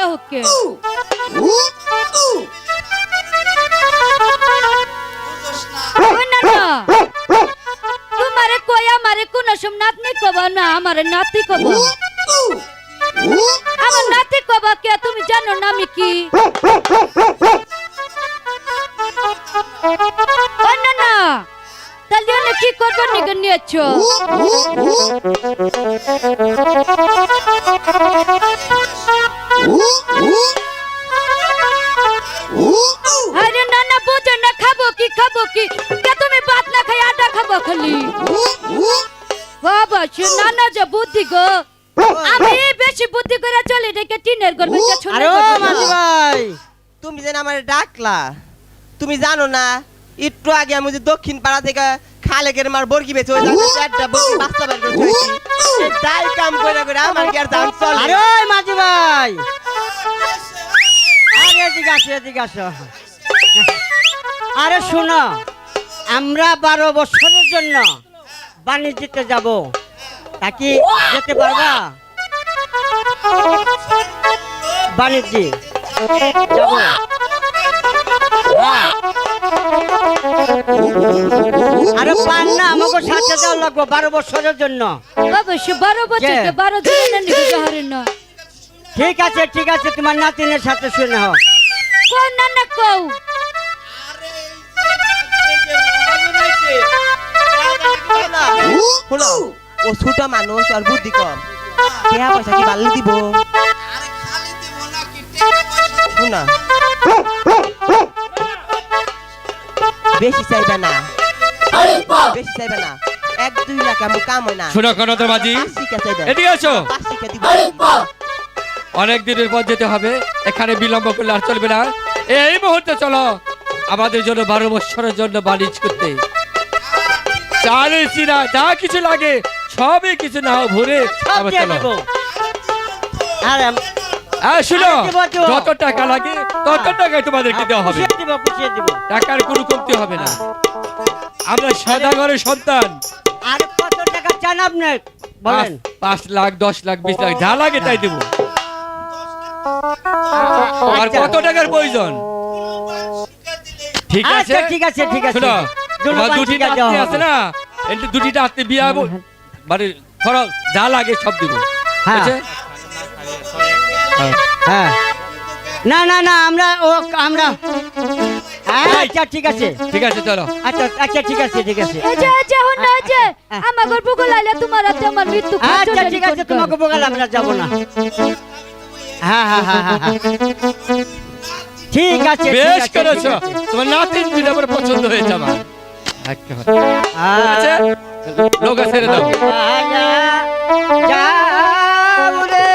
বিয়া হোকে ওই না না তোমারে কয়া মারে কোন সম নাতনি কব না আমার নাতি কব আমার নাতি কব কে তুমি জানো না আমি কি ওই না না তাহলে আমি কি করব নিগে নিয়েছো আরে না না বুঝো না খাবো কি কে তুমি ভাত না খাই আটা খাবো খালি বাবা সে নানা যে বুদ্ধি গো আমি বেশি বুদ্ধি করে চলে দেখে টিনের গর্বে ছোট আরে ও মাঝি ভাই তুমি যেন আমারে ডাকলা তুমি জানো না একটু আগে আমি যে দক্ষিণ পাড়া থেকে খালেকের মার বর্গি বেচে ওই চারটা বর্গি বাচ্চা বের করে থইছি তাই কাম করে করে আমার কি আর জান চলে আরে ওই মাঝি ভাই আরে এদিকে আসো আরে শোনো আমরা 12 বছরের জন্য বাণিজ্যতে যাব তা কি যেতে পারবা বাণিজ্যে যাব আরে পান না আমাকে সাথে যাওয়া লাগবে 12 বছরের জন্য বাবা সে 12 বছর 12 দিন নিগে যাহারে না ঠিক আছে তোমার নাতিনের সাথে শুনে হও কোন নানা কও শোনো ও ছোট মানুষ আর বুদ্ধি কম টাকা পয়সা কি বাড়লে দিব শোনা বেশি চাইবে না 1-2 লাখ আমি কাম হয় না শোনো কনকের মাঝি এদিকে আসো অনেক দিনের পর যেতে হবে এখানে বিলম্ব করলে আর চলবে না এই মুহূর্তে চলো আমাদের জন্য 12 বছরের জন্য বাণিজ্য করতে চালে চিরা যা কিছু লাগে সবই কিছু নাও ভরে আবার চলো আর শুনো যত টাকা লাগে তত টাকায় তোমাদেরকে দেওয়া হবে টাকার কোনো কমতি হবে না আমরা সদাগরের সন্তান আর কত টাকা চান আপনি বলেন 5 লাখ 10 লাখ 20 লাখ যা লাগে তাই দেব আর কত টাকার প্রয়োজন ঠিক আছে শোনো তোমার দুটি নাতি আছে না এই দুটি নাতি বিয়া মানে খরচ যা লাগে সব দেব আছে হ্যাঁ না আমরা আচ্ছা ঠিক আছে চলো আচ্ছা ঠিক আছে এই যে হন না যে আমার গর্ব গলাইলে তোমার হাতে আমার মৃত্যু আচ্ছা ঠিক আছে তোমাকে বগালে আমরা যাব না হ্যাঁ ঠিক আছে বেশ করেছো তোমার নাতিন দিলে আমার পছন্দ হয়েছে আমার আচ্ছা লোক ছেড়ে দাও যাও রে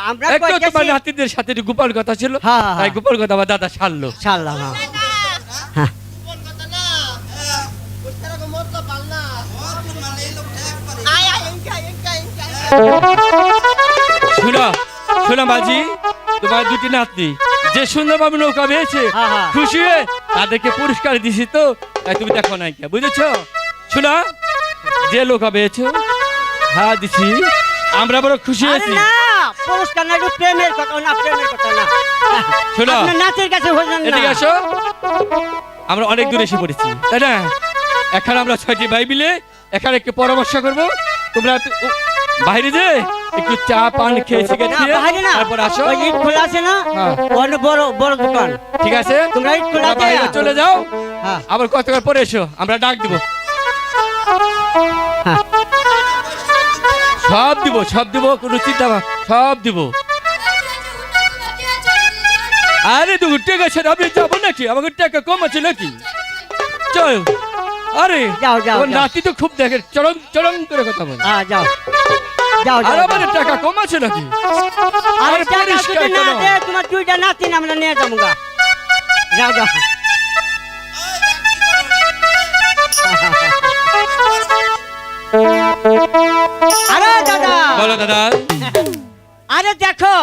আমরা একটু কইতেছি- তোমার নাতিদের সাথে একটু গোপন কথা ছিল হ্যাঁ, হ্যাঁ। তাই গোপন কথা আমার দাদা সারলো সারলাম হ্যাঁ শোনা শোনা মাঝি তোমার দুটি নাতনি যে সুন্দরভাবে নৌকা বেয়েছে হ্যাঁ, হ্যাঁ। খুশি হয়ে তাদেরকে পুরস্কার দিছি তো তাই তুমি দেখো নাই কে বুঝেছো শোনা যে নৌকা বেয়েছো হ্যাঁ দিছি আমরা বড় খুশি আরে হয়েছি না পুরস্কার না একটু প্রেমের কথা না প্রেমের কথা না শোনো। আপনার নাচের কাছে হইলেন না এদিকে আসো আমরা অনেক দূরে এসে পড়েছি তাই না এখানে আমরা 6টি ভাই মিলে এখানে একটু পরামর্শ করব তোমরা বাইরে যে একটু চা পান খেয়ে সিগারেট না খেয়ে বাইরে না তারপর আসো ওই ইট খোলা আছে না হ্যাঁ। ওখানে বড় বড় দোকান ঠিক আছে তোমরা ইট খোলা তোমরা বাইরে আছে চলে যাও হ্যাঁ আবার কতক্ষণ পরে এসো আমরা ডাক দিব হ্যাঁ। সব দিব কোনো চিন্তা সব দিব আরে তো ঠিক আছে আমি যাবো নাকি আমাকে টাকা কম আছে নাকি চল আরে যাও, যাও, ওর যাও। নাতি তো খুব দেখে চরম চরম করে কথা বলে হ্যাঁ যাও যাও আর যাও আমাদের টাকা কম আছে নাকি আরে আরে টাকা পরিষ্কার যদি না কেন? দে তোমার দুইটা নাতিন আমরা নিয়ে যাবো গা যাও যাও আরে দাদা বলো দাদা আরে দেখো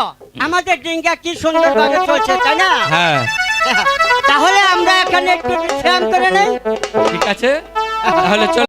আমাদের ডিঙ্গা কি সুন্দর ভাবে চলছে তাই না হ্যাঁ তাহলে আমরা এখানে একটু শ্যাম করে নেই ঠিক আছে তাহলে চল